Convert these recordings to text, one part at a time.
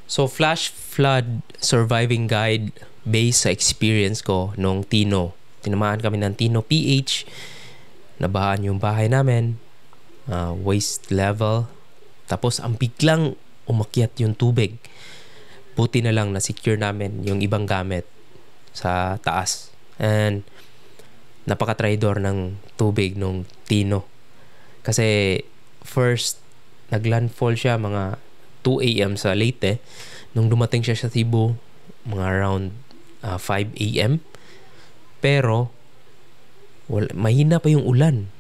So, flash flood surviving guide based sa experience ko nung Tino. Tinamaan kami ng Tino PH. Nabahaan yung bahay namin. Waste level. Tapos, ang biglang umakyat yung tubig. Buti na lang na-secure namin yung ibang gamit sa taas. And, napaka-traidor ng tubig nung Tino. Kasi, first, naglandfall siya mga 2 a.m. sa Leyte. Nung dumating siya sa Cebu, mga around 5 a.m. Pero, mahina pa yung ulan.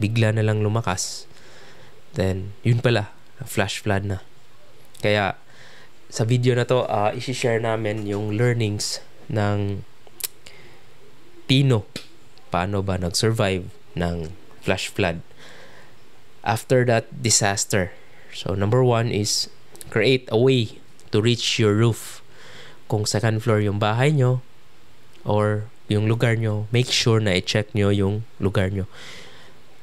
Bigla na lang lumakas. Then, yun pala, flash flood na. Kaya, sa video na to, isi-share namin yung learnings ng Tino. Paano ba nag-survive ng flash flood after that disaster. So, number 1 is create a way to reach your roof. Kung second floor yung bahay nyo or yung lugar nyo, make sure na i-check nyo yung lugar nyo.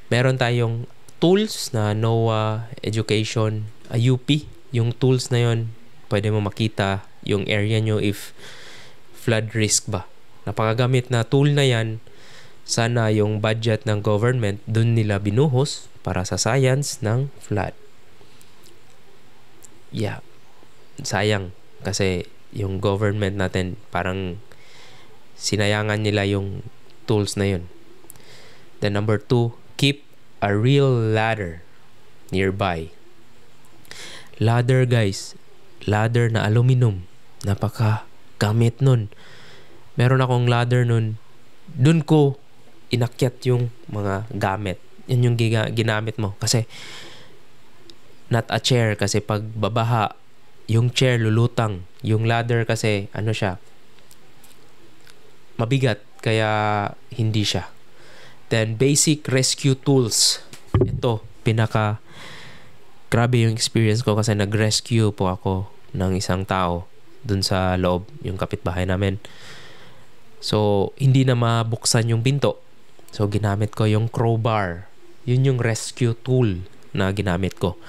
Meron tayong tools na NOAA Education, UP. Yung tools na yon, pwede mo makita yung area nyo if flood risk ba. Napakagamit na tool na yan. Sana yung budget ng government dun nila binuhos para sa science ng flood. Yeah. Sayang kasi yung government natin parang sinayangan nila yung tools na yun. Then number 2, keep a real ladder nearby. Ladder guys, ladder na aluminum. Napaka gamit nun. Meron akong ladder nun. Dun ko inakyat yung mga gamit. Yun yung ginamit mo. Kasi not a chair kasi pag babaha, yung chair lulutang. Yung ladder kasi ano siya, mabigat kaya hindi siya. Then basic rescue tools. Ito, grabe yung experience ko kasi nag-rescue po ako ng isang tao dun sa loob, yung kapitbahay namin. So, hindi na mabuksan yung pinto. So, ginamit ko yung crowbar. Yun yung rescue tool na ginamit ko.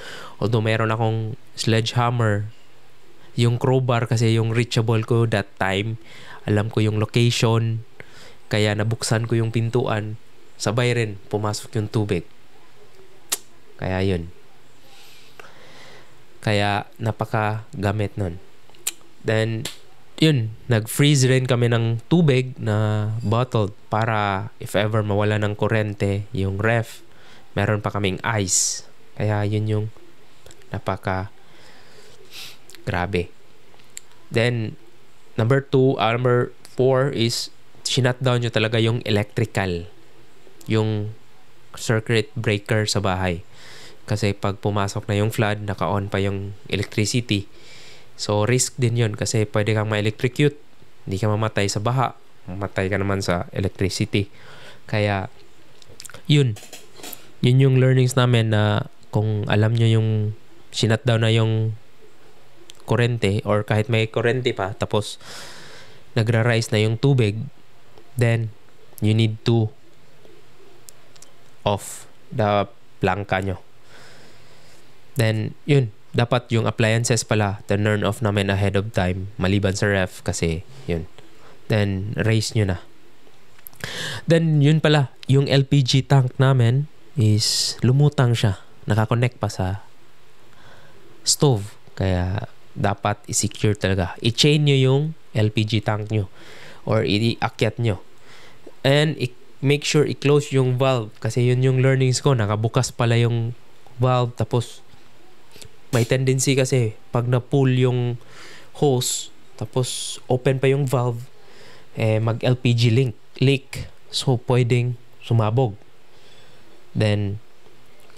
Although, mayroon akong sledgehammer. Yung crowbar kasi yung reachable ko that time. Alam ko yung location. Kaya nabuksan ko yung pintuan. Sabay rin, pumasok yung tubig. Kaya yun. Kaya napaka-gamit nun. Then, yun, nag-freeze rin kami ng tubig na bottled para if ever mawala ng kurente yung ref, meron pa kaming ice. Kaya yun yung grabe. Then, number 4 is sinutdown nyo talaga yung electrical, yung circuit breaker sa bahay. Kasi pag pumasok na yung flood, naka-on pa yung electricity. So, risk din yun kasi pwede kang ma-electrocute. Hindi ka mamatay sa baha. Mamatay ka naman sa electricity. Kaya, yun. Yun yung learnings namin na kung alam nyo yung sinutdown na yung kurente or kahit may kurente pa tapos nagra-rise na yung tubig, then you need to off the plangka nyo. Then, yun. Dapat yung appliances pala, turn off namin ahead of time, maliban sa ref kasi, yun. Then, raise nyo na. Then, yun pala, yung LPG tank namin is lumutang siya. Nakakonect pa sa stove. Kaya, dapat i-secure talaga. I-chain nyo yung LPG tank nyo or i-akyat nyo. And, make sure i-close yung valve kasi yun yung learnings ko. Nakabukas pala yung valve tapos may tendency kasi pag na-pull yung hose tapos open pa yung valve mag-LPG leak. So, pwedeng sumabog. Then,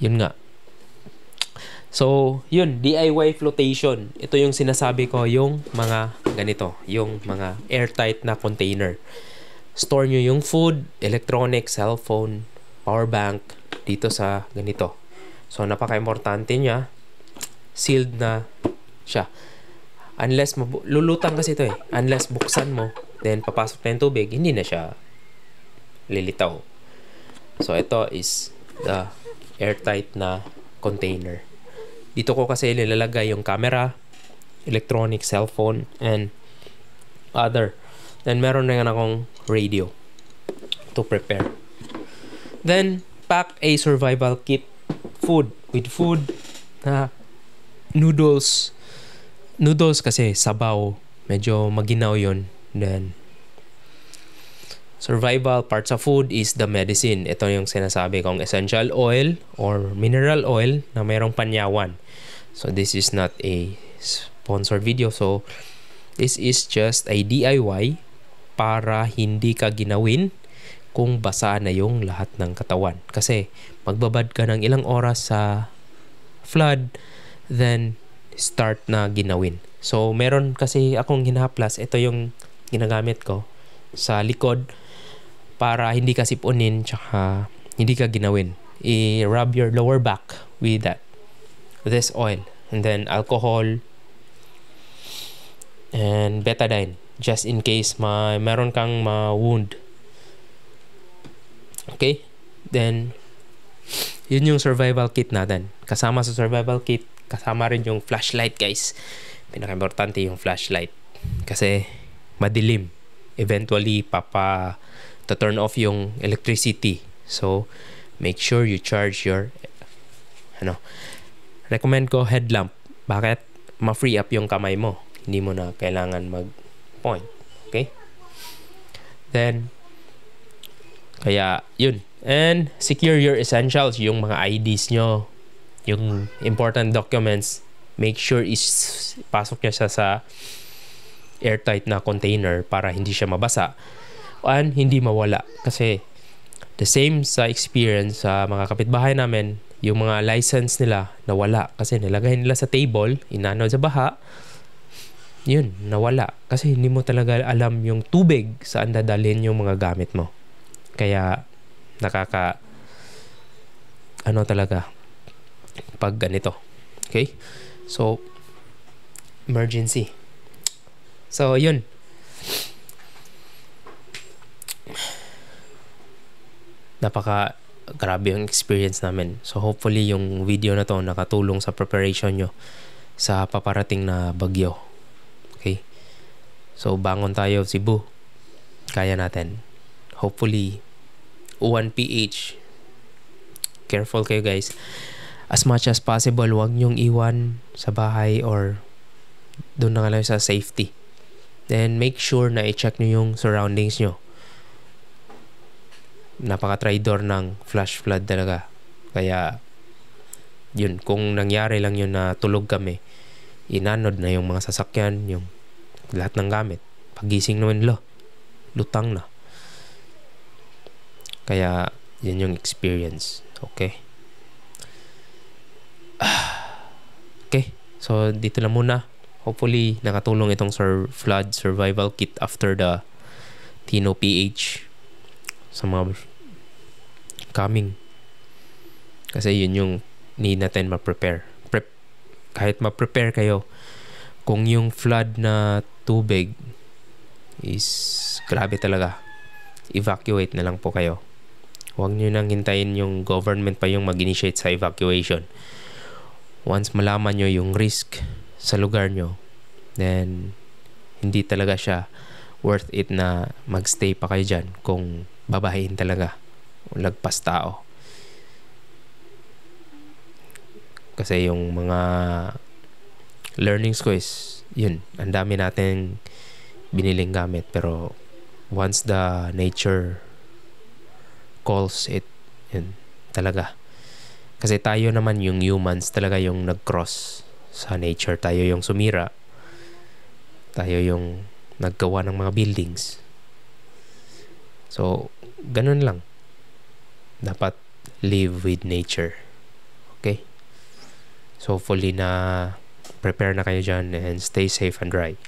yun nga. So, yun, DIY flotation. Ito yung sinasabi ko, yung mga ganito, yung mga airtight na container. Store nyo yung food, electronic, cellphone, power bank dito sa ganito. So, napaka-importante niya. Sealed na siya. Unless, lulutang kasi ito eh. Unless buksan mo, then papasok na yung tubig, hindi na siya lilitaw. So, ito is the airtight na container. Dito ko kasi nilalagay yung camera electronic, cellphone, and other. Then meron na akong radio to prepare. Then pack a survival kit food na noodles kasi sabaw, medyo maginaw yon. Then survival parts of food is the medicine. Ito yung sinasabi kong essential oil or mineral oil na mayroong panyawan. So this is not a sponsored video, so this is just a DIY para hindi ka ginawin kung basa na yung lahat ng katawan. Kasi magbabad ka ng ilang oras sa flood, then start na ginawin. So meron kasi akong hinahaplas, ito yung ginagamit ko sa likod para hindi ka sipunin tsaka hindi ka ginawin. I-rub your lower back with this oil, and then alcohol and betadine just in case meron kang ma-wound. Okay? Then yun yung survival kit natin. Kasama sa survival kit, kasama rin yung flashlight, guys. Pinaka-importante yung flashlight kasi madilim. Eventually to turn off yung electricity. So make sure you charge your recommend ko headlamp. Bakit? Ma-free up yung kamay mo. Hindi mo na kailangan mag-point. Okay? Then kaya yun. And secure your essentials, yung mga IDs nyo, yung important documents, make sure pasok nyo sa airtight na container para hindi siya mabasa and hindi mawala. Kasi the same sa experience sa mga kapitbahay namin, yung mga license nila nawala kasi nilagay nila sa table, inano sa baha, yun, nawala. Kasi hindi mo talaga alam yung tubig saan dadalhin yung mga gamit mo. Kaya talaga pag ganito. Okay? So emergency. So yun. Grabe yung experience namin. So hopefully yung video na to nakatulong sa preparation nyo sa paparating na bagyo. Okay? So bangon tayo, Cebu. Kaya natin. Hopefully 1PH. Careful kayo, guys. As much as possible, huwag nyong iwan sa bahay or doon na lang sa safety. Then make sure na i-check nyo yung surroundings nyo. Napaka-traidor ng flash flood talaga. Kaya yun, kung nangyari lang yun na tulog kami, inanod na yung mga sasakyan, yung lahat ng gamit. Pagising naman lutang na. Kaya yun yung experience. Okay? Okay, so dito lang muna. Hopefully nakatulong itong flood survival kit after the Tino PH sa mga coming. Kasi yun yung need natin ma-prepare. Kahit ma-prepare kayo, kung yung flood na tubig is grabe talaga, evacuate na lang po kayo. Huwag nyo nang hintayin yung government pa yung mag-initiate sa evacuation. Once malaman nyo yung risk sa lugar nyo, then hindi talaga siya worth it na magstay pa kayo dyan kung babahin talaga o lagpas tao. Kasi yung mga learnings ko is yun, ang dami natin biniling gamit, pero once the nature calls it, yun talaga. Kasi tayo naman yung humans talaga yung nag-cross sa nature. Tayo yung sumira. Tayo yung naggawa ng mga buildings. So ganun lang. Dapat live with nature. Okay? So hopefully na prepare na kayo dyan and stay safe and dry.